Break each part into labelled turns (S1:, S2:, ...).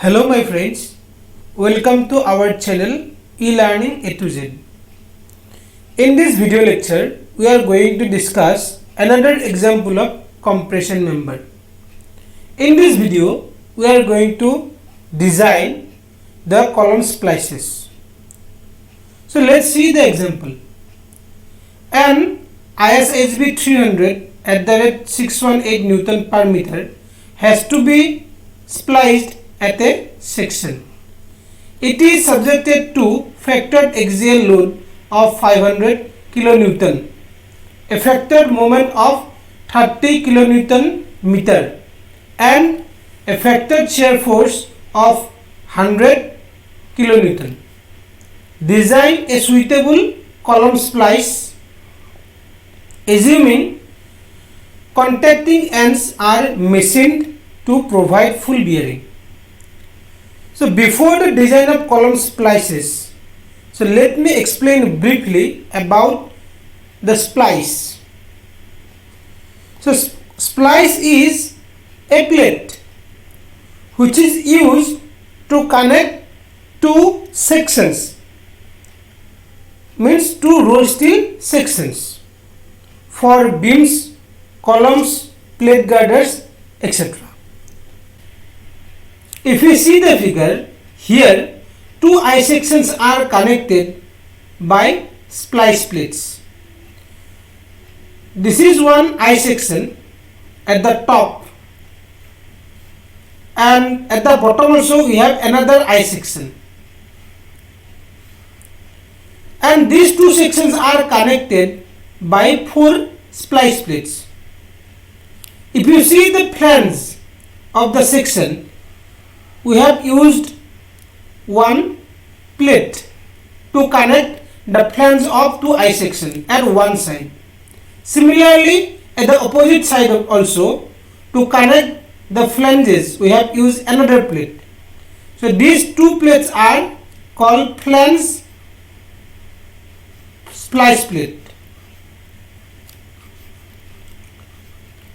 S1: Hello my friends, welcome to our channel e-learning A to Z. In this video lecture, we are going to discuss another example of compression member. In this video, we are going to design the column splices. So let's see the example. An ISHB 300 at the rate 618 Newton per meter has to be spliced at a section. It is subjected to factored axial load of 500 kilonewton, a factored moment of 30 kilonewton meter, and a factored shear force of 100 kilonewton. Design a suitable column splice, assuming contacting ends are machined to provide full bearing. So before the design of column splices, so let me explain briefly about the splice. So splice is a plate which is used to connect two sections, means two roll steel sections for beams, columns, plate girders, etc. If we see the figure, here two I sections are connected by splice plates. This is one I section at the top, and at the bottom also we have another I section, and these two sections are connected by four splice plates. If you see the flange of the section, we have used one plate to connect the flange of two I section at one side. Similarly, at the opposite side also, to connect the flanges, we have used another plate. So these two plates are called flange splice plate.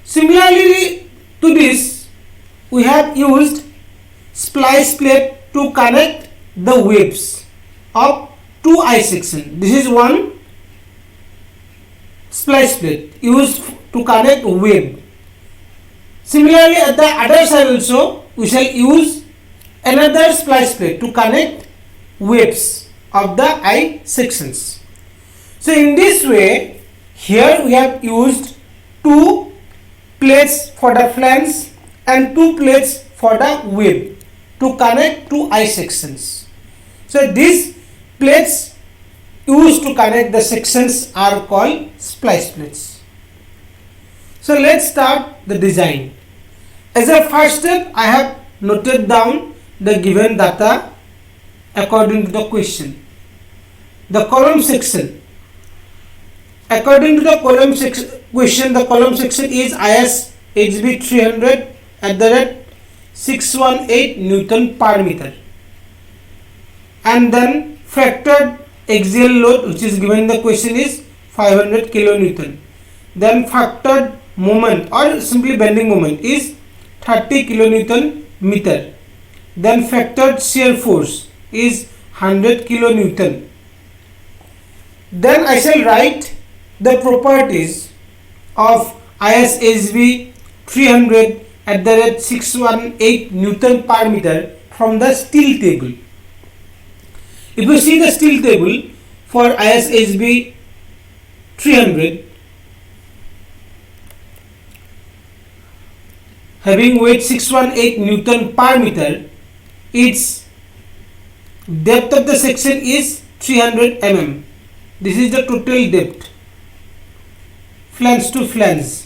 S1: Similarly to this, we have used splice plate to connect the webs of two I section. This is one splice plate used to connect web. Similarly, at the other side also we shall use another splice plate to connect webs of the I sections. So in this way, here we have used two plates for the flange and two plates for the web to connect two I sections. So these plates used to connect the sections are called splice plates. So let's start the design. As a first step, I have noted down the given data according to the question. The column section. According to the column question, the column section is ISHB 300 at the rate 618 Newton per meter, and then factored axial load which is given in the question is 500 kilonewton, then factored moment or simply bending moment is 30 kilonewton meter, then factored shear force is 100 kilonewton. Then I shall write the properties of ISHB 300 at the rate 618 Newton per meter from the steel table. If you see the steel table for ISHB 300, having weight 618 Newton per meter, its depth of the section is 300 mm. This is the total depth, flange to flange.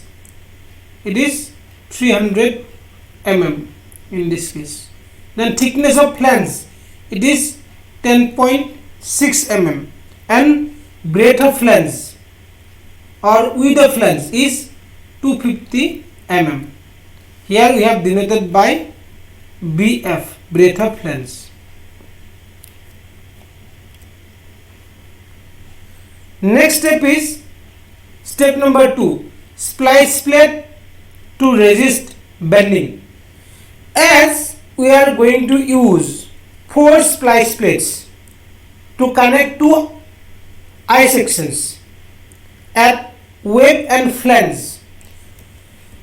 S1: It is 300 mm in this case. Then thickness of flange, it is 10.6 mm, and breadth of flange or width of flange is 250 mm. Here we have denoted by BF, breadth of flange. Next step is step number 2, splice plate to resist bending. As we are going to use 4 splice plates to connect two eye sections at web and flange.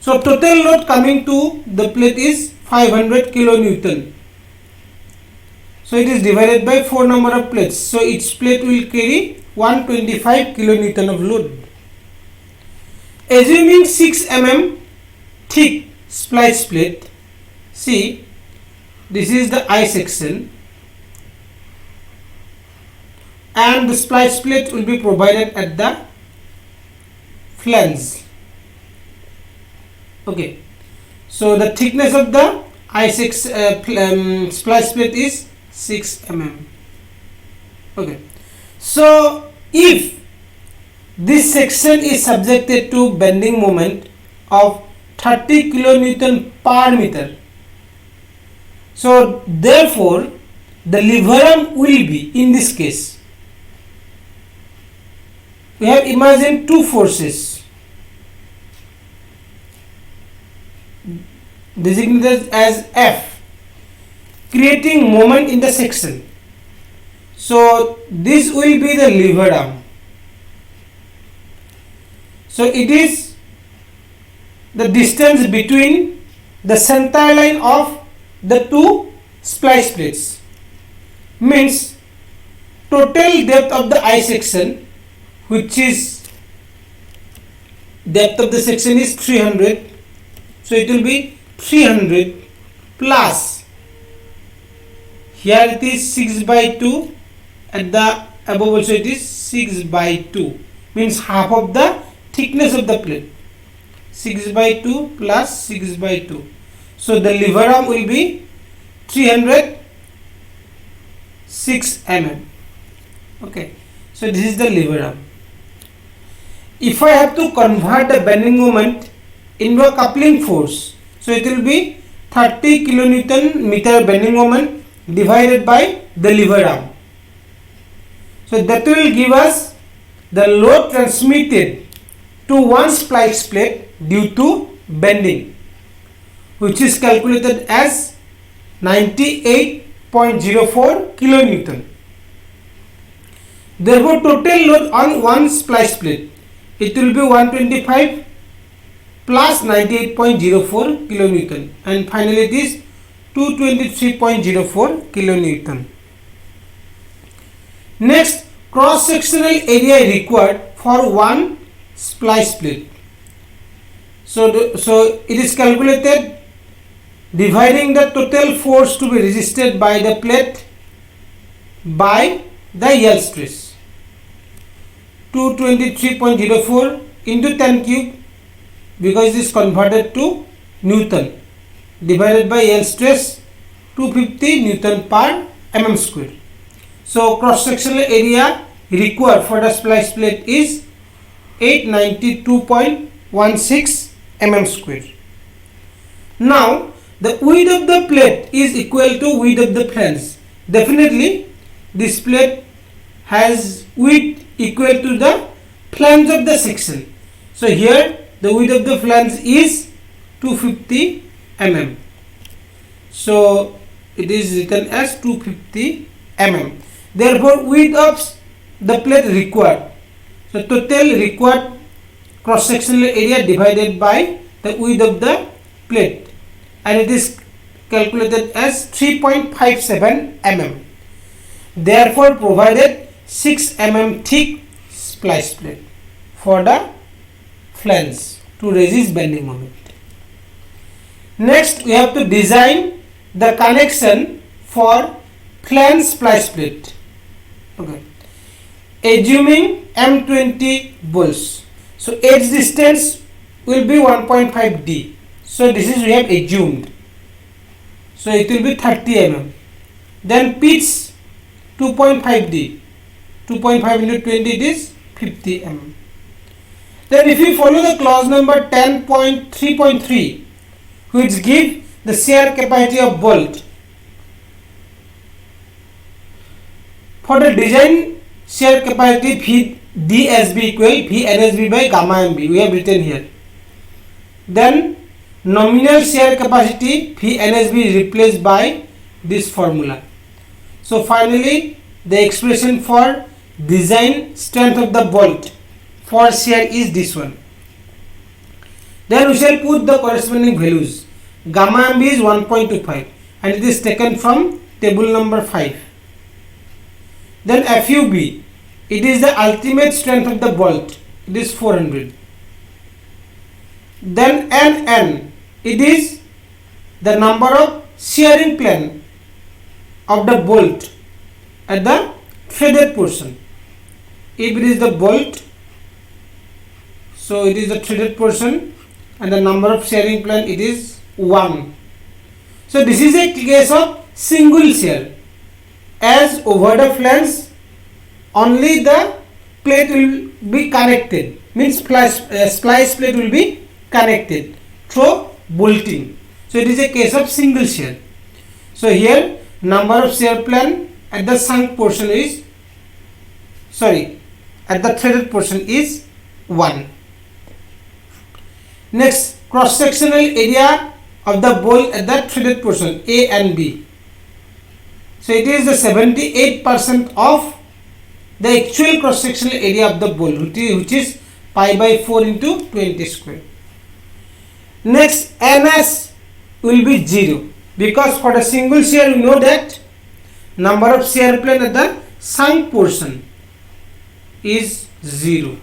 S1: So total load coming to the plate is 500 kilonewton. So it is divided by 4 number of plates. So each plate will carry 125 kilonewton of load. Assuming 6 mm thick splice plate, see, this is the eye section and the splice plate will be provided at the flange. Okay, so the thickness of the eye section splice plate is 6 mm. Okay, so if this section is subjected to bending moment of 30 kilonewton per meter, so therefore the lever arm will be, in this case, we have imagined two forces designated as F, creating moment in the section. So this will be the lever arm. So it is the distance between the center line of the two splice plates, means total depth of the eye section, which is depth of the section is 300. So it will be 300 plus, here it is 6 by 2, at the above also it is 6 by 2, means half of the thickness of the plate. 6 by 2 plus 6 by 2. So the lever arm will be 306 mm. Okay, so this is the lever arm. If I have to convert the bending moment into a coupling force, so it will be 30 kilonewton meter bending moment divided by the lever arm. So that will give us the load transmitted to one splice plate due to bending, which is calculated as 98.04 kilonewton. Therefore, total load on one splice plate, it will be 125 plus 98.04 kilonewton, and finally it is 223.04 kilonewton. Next, cross sectional area required for one splice plate. So it is calculated dividing the total force to be resisted by the plate by the yield stress. 223.04 into 10 cube, because it is converted to Newton, divided by yield stress 250 Newton per mm square. So cross sectional area required for the splice plate is 892.16 mm square. Now the width of the plate is equal to width of the flange. Definitely this plate has width equal to the flange of the section. So here the width of the flange is 250 mm. So it is written as 250 mm. Therefore width of the plate required, so total required cross sectional area divided by the width of the plate, and it is calculated as 3.57 mm. Therefore provided 6 mm thick splice plate for the flange to resist bending moment. Next we have to design the connection for flange splice plate. Okay, assuming M20 bolts, so edge distance will be 1.5 D. So this is we have assumed. So it will be 30 mm. Then pitch 2.5 D. 2.5 into 20 it is 50 mm. Then if we follow the clause number 10.3.3, which give the shear capacity of bolt, for the design shear capacity VDSB equal VNSB by gamma MB, we have written here. Then nominal shear capacity VNSB is replaced by this formula. So finally the expression for design strength of the bolt for shear is this one. Then we shall put the corresponding values. Gamma MB is 1.25 and it is taken from table number 5. Then FUB, it is the ultimate strength of the bolt, it is 400. Then NN, it is the number of shearing plane of the bolt at the threaded portion. If it is the bolt, so it is the threaded portion and the number of shearing plane it is 1. So this is a case of single shear. As over the flange only the plate will be connected, means splice plate will be connected through bolting. So it is a case of single shear. So here number of shear plane at the sunk portion is, at the threaded portion is 1. Next, cross sectional area of the bolt at the threaded portion A and B. So it is the 78% of the actual cross sectional area of the bolt, which is pi by 4 into 20 square. Next, NS will be 0 because for the single shear we know that number of shear plane at the sunk portion is 0.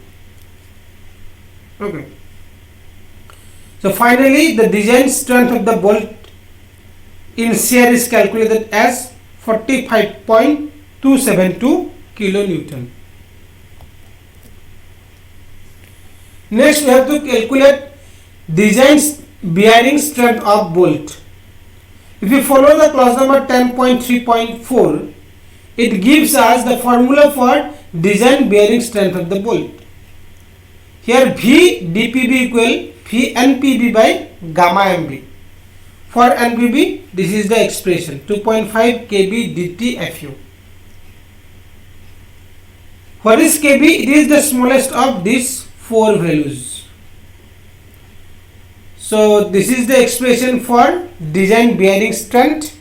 S1: Okay. So finally the design strength of the bolt in shear is calculated as 45.272 kilonewton. Next we have to calculate design bearing strength of bolt. If you follow the clause number 10.3.4, it gives us the formula for design bearing strength of the bolt. Here V dPb equal V NPb by gamma MB. For NPb, this is the expression 2.5 kb dt Fu. What is kb? It is the smallest of these 4 values. So this is the expression for design bearing strength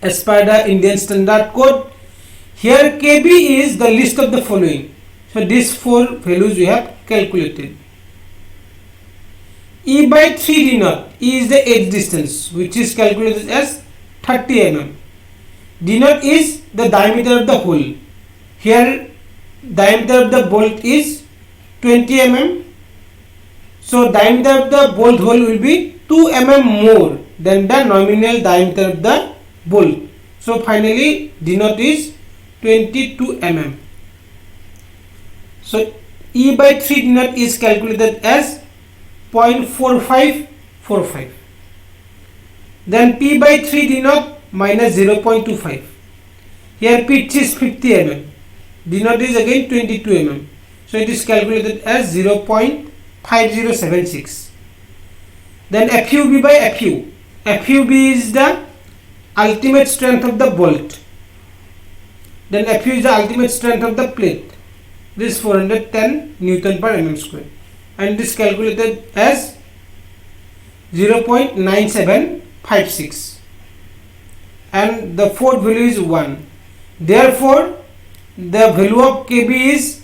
S1: as per the Indian Standard Code. Here kb is the list of the following. So these 4 values we have calculated. E by 3 d naught, E is the edge distance which is calculated as 30 mm. D naught is the diameter of the hole. Here diameter of the bolt is 20 mm. So diameter of the bolt hole will be 2 mm more than the nominal diameter of the bolt. So finally D naught is 22 mm. So E by 3 d naught is calculated as 0.4545. Then P by 3 d naught minus 0.25. Here pitch is 50 mm. D naught is again 22 mm. So it is calculated as 0.5076. Then FUB by FU. FUB is the ultimate strength of the bolt. Then Fu is the ultimate strength of the plate. This is 410 Newton per mm square. And this calculated as 0.9756. And the fourth value is 1. Therefore, the value of kb is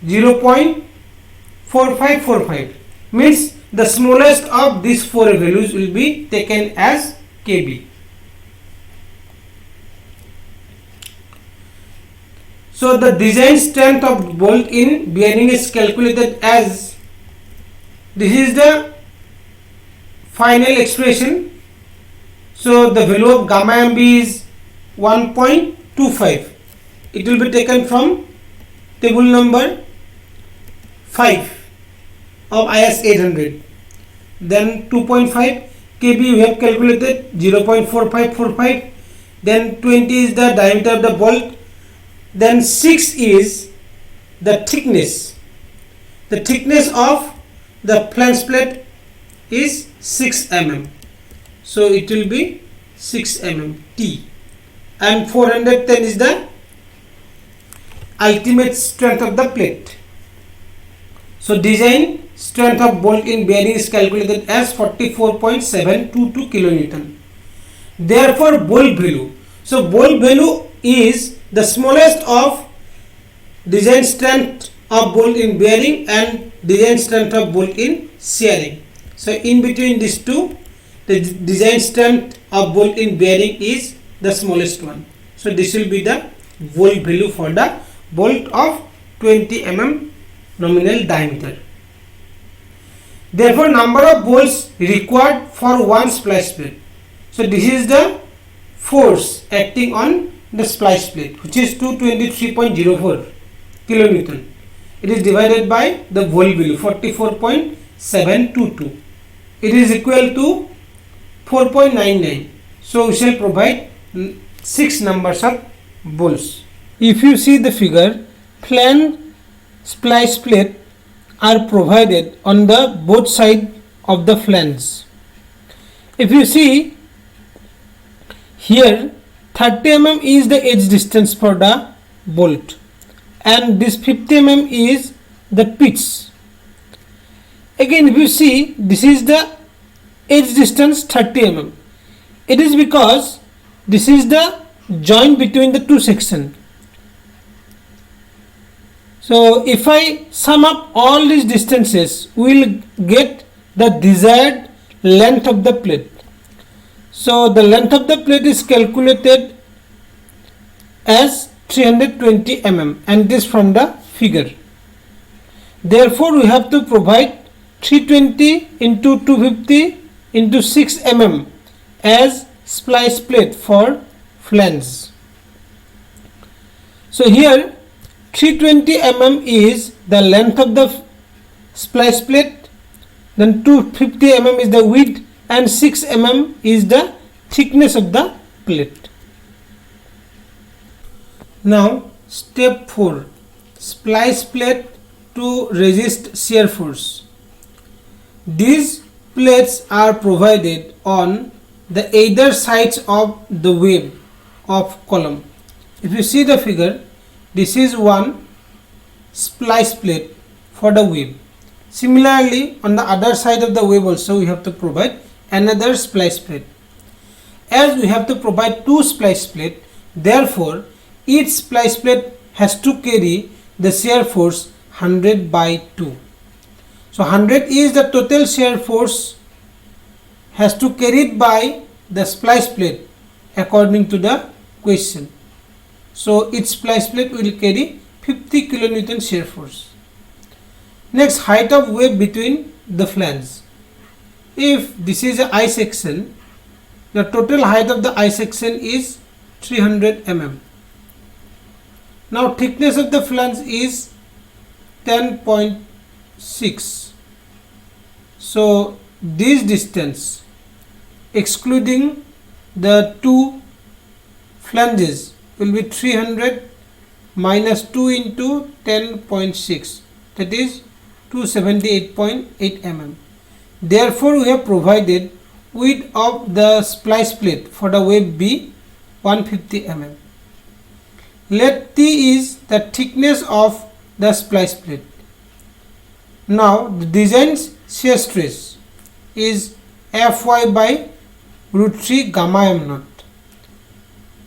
S1: 0.4545. Means the smallest of these 4 values will be taken as kb. So the design strength of bolt in bearing is calculated as, this is the final expression. So the value of gamma MB is 1.25. It will be taken from table number 5 of IS 800. Then 2.5 kb we have calculated 0.4545. Then 20 is the diameter of the bolt. Then 6 is the thickness. The thickness of the flange plate is 6 mm. So it will be 6 mm T. And 410 is the ultimate strength of the plate. So design strength of bolt in bearing is calculated as 44.722 kilonewton. Therefore, bolt value. So, bolt value is the smallest of design strength of bolt in bearing and design strength of bolt in shearing. So, in between these two, the design strength of bolt in bearing is the smallest one. So, this will be the bolt value for the bolt of 20 mm nominal diameter. Therefore, number of bolts required for one splice plate. So, this is the force acting on the splice plate, which is 223.04 kilonewton. It is divided by the bolt value 44.722. It is equal to 4.99. So, we shall provide 6 numbers of bolts. If you see the figure, flange splice plate are provided on the both side of the flange. If you see here, 30 mm is the edge distance for the bolt and this 50 mm is the pitch. Again, if you see, this is the edge distance 30 mm. It is because this is the joint between the two sections. So, if I sum up all these distances, we will get the desired length of the plate. So, the length of the plate is calculated as 320 mm and this from the figure. Therefore, we have to provide 320 into 250 into 6 mm as splice plate for flange. So, here 320 mm is the length of the splice plate, then 250 mm is the width and 6 mm is the thickness of the plate. Now, step 4, splice plate to resist shear force. These plates are provided on the either sides of the web of column. If you see the figure, this is one splice plate for the web. Similarly, on the other side of the web also we have to provide another splice plate. As we have to provide two splice plate, therefore each splice plate has to carry the shear force 100 by 2. So 100 is the total shear force has to carried by the splice plate according to the question. So each splice plate will carry 50 kilonewton shear force. Next, height of web between the flanges. If this is a I section, the total height of the I section is 300 mm. Now thickness of the flange is 10.6. So this distance excluding the two flanges will be 300 minus 2 into 10.6, that is 278.8 mm. Therefore, we have provided width of the splice plate for the web be 150 mm. Let T is the thickness of the splice plate. Now, the design shear stress is Fy by root 3 gamma m naught.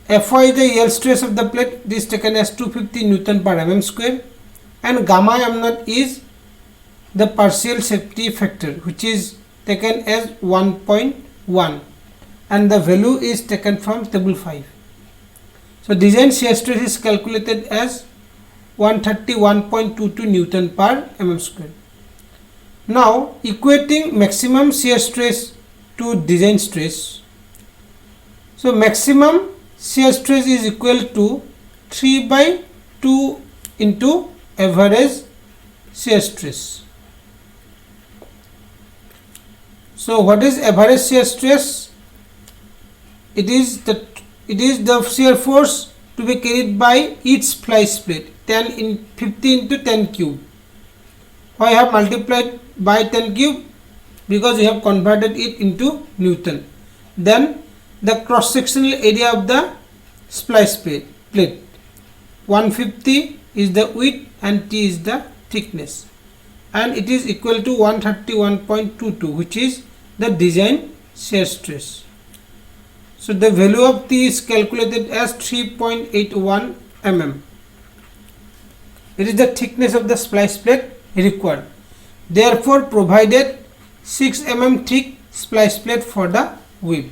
S1: Fy is the yield stress of the plate, this is taken as 250 Newton per mm square, and gamma m naught is the partial safety factor, which is taken as 1.1 and the value is taken from table 5. So design shear stress is calculated as 131.22 Newton per mm square. Now equating maximum shear stress to design stress. So maximum shear stress is equal to 3 by 2 into average shear stress. So what is average shear stress? It is the shear force to be carried by each splice plate, 50 into 10 cube. Why I have multiplied by 10 cube? Because we have converted it into Newton. Then the cross sectional area of the splice plate 150 is the width and T is the thickness. and it is equal to 131.22, which is the design shear stress. So the value of T is calculated as 3.81 mm. It is the thickness of the splice plate required. Therefore, provided 6 mm thick splice plate for the web.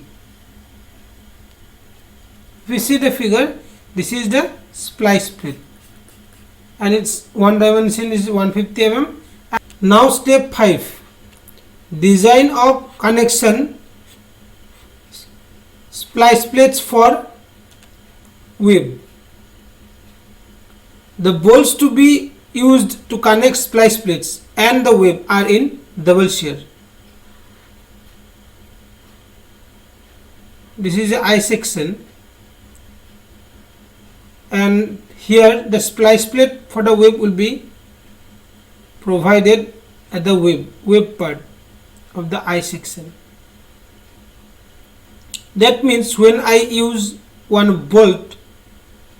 S1: If you see the figure, this is the splice plate and its one dimension is 150 mm. Now step 5, design of connection splice plates for web. The bolts to be used to connect splice plates and the web are in double shear. This is the I section, and here the splice plate for the web will be provided at the web part of the I section. That means when I use one bolt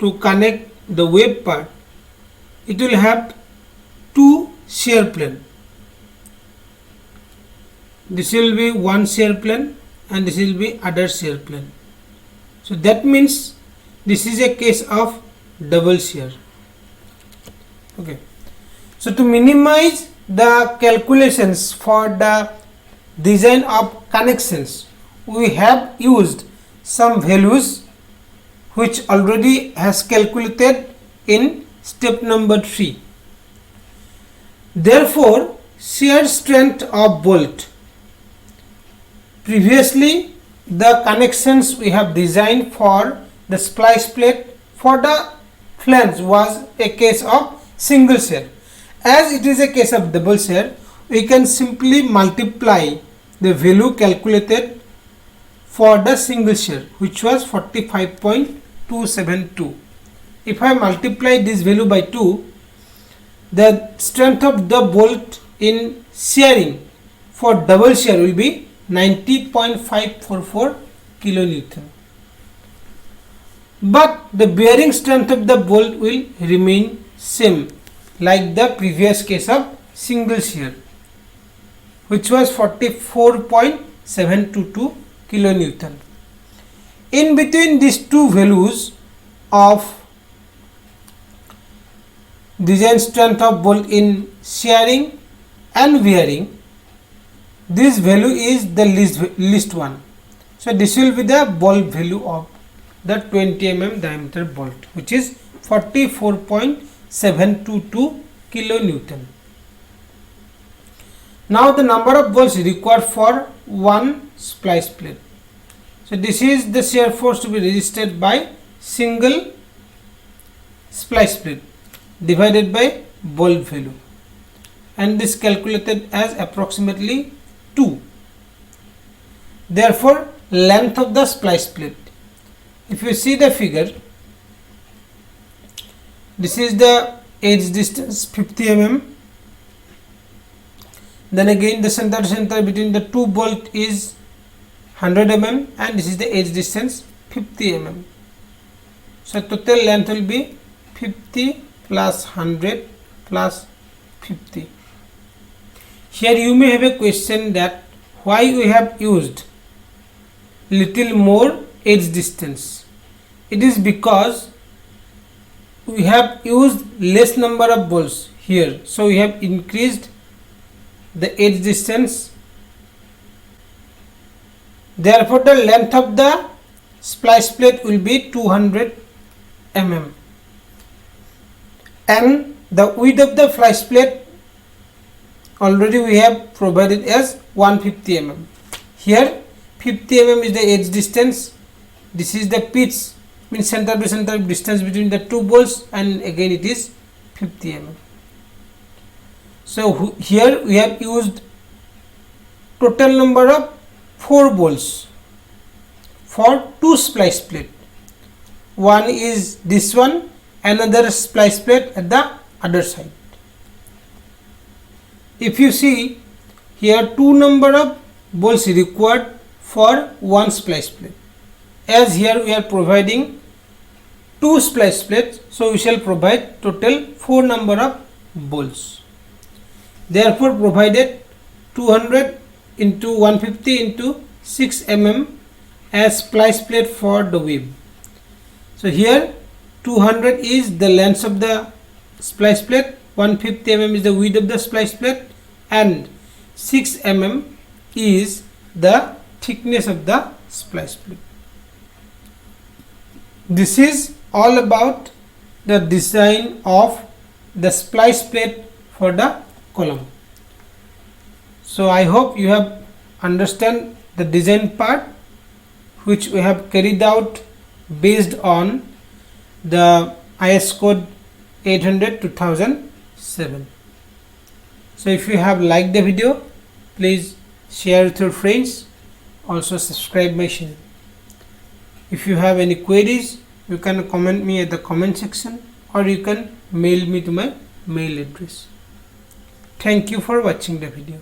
S1: to connect the web part, it will have two shear plane. This will be one shear plane and this will be other shear plane. So that means this is a case of double shear. Okay. So to minimize the calculations for the design of connections, we have used some values which already has calculated in step number 3. Therefore, shear strength of bolt. Previously, the connections we have designed for the splice plate for the flange was a case of single shear. As it is a case of double shear, we can simply multiply the value calculated for the single shear, which was 45.272. If I multiply this value by 2, the strength of the bolt in shearing for double shear will be 90.544 kilonewton. But the bearing strength of the bolt will remain same like the previous case of single shear, which was 44.722 kilonewton. In between these two values of design strength of bolt in shearing and wearing, this value is the least one. So this will be the bolt value of the 20 mm diameter bolt, which is 44.722 kilonewton. Now the number of bolts required for one splice plate. So this is the shear force to be resisted by single splice plate divided by bolt value, and this calculated as approximately 2. Therefore, length of the splice plate. If you see the figure, this is the edge distance 50 mm. Then again the center between the two bolt is 100 mm, and this is the edge distance 50 mm. So total length will be 50 plus 100 plus 50. Here you may have a question that why we have used little more edge distance. It is because we have used less number of bolts here, so we have increased the edge distance. Therefore, the length of the splice plate will be 200 mm, and the width of the splice plate already we have provided as 150 mm. Here 50 mm is the edge distance. This is the pitch, means center to center distance between the two bolts, and again it is 50 mm. So here we have used total number of 4 bolts for 2 splice plate. One is this one, another splice plate at the other side. If you see here, 2 number of bolts required for 1 splice plate. As here we are providing 2 splice plates, so we shall provide total 4 number of bolts. therefore provided 200 into 150 into 6 mm as splice plate for the web. So here 200 is the length of the splice plate, 150 mm is the width of the splice plate, and 6 mm is the thickness of the splice plate. This is all about the design of the splice plate for the column. So I hope you have understand the design part, which we have carried out based on the IS code 800/2007. So if you have liked the video, please share with your friends, also subscribe my channel. If you have any queries, you can comment me at the comment section, or you can mail me to my mail address. Thank you for watching the video.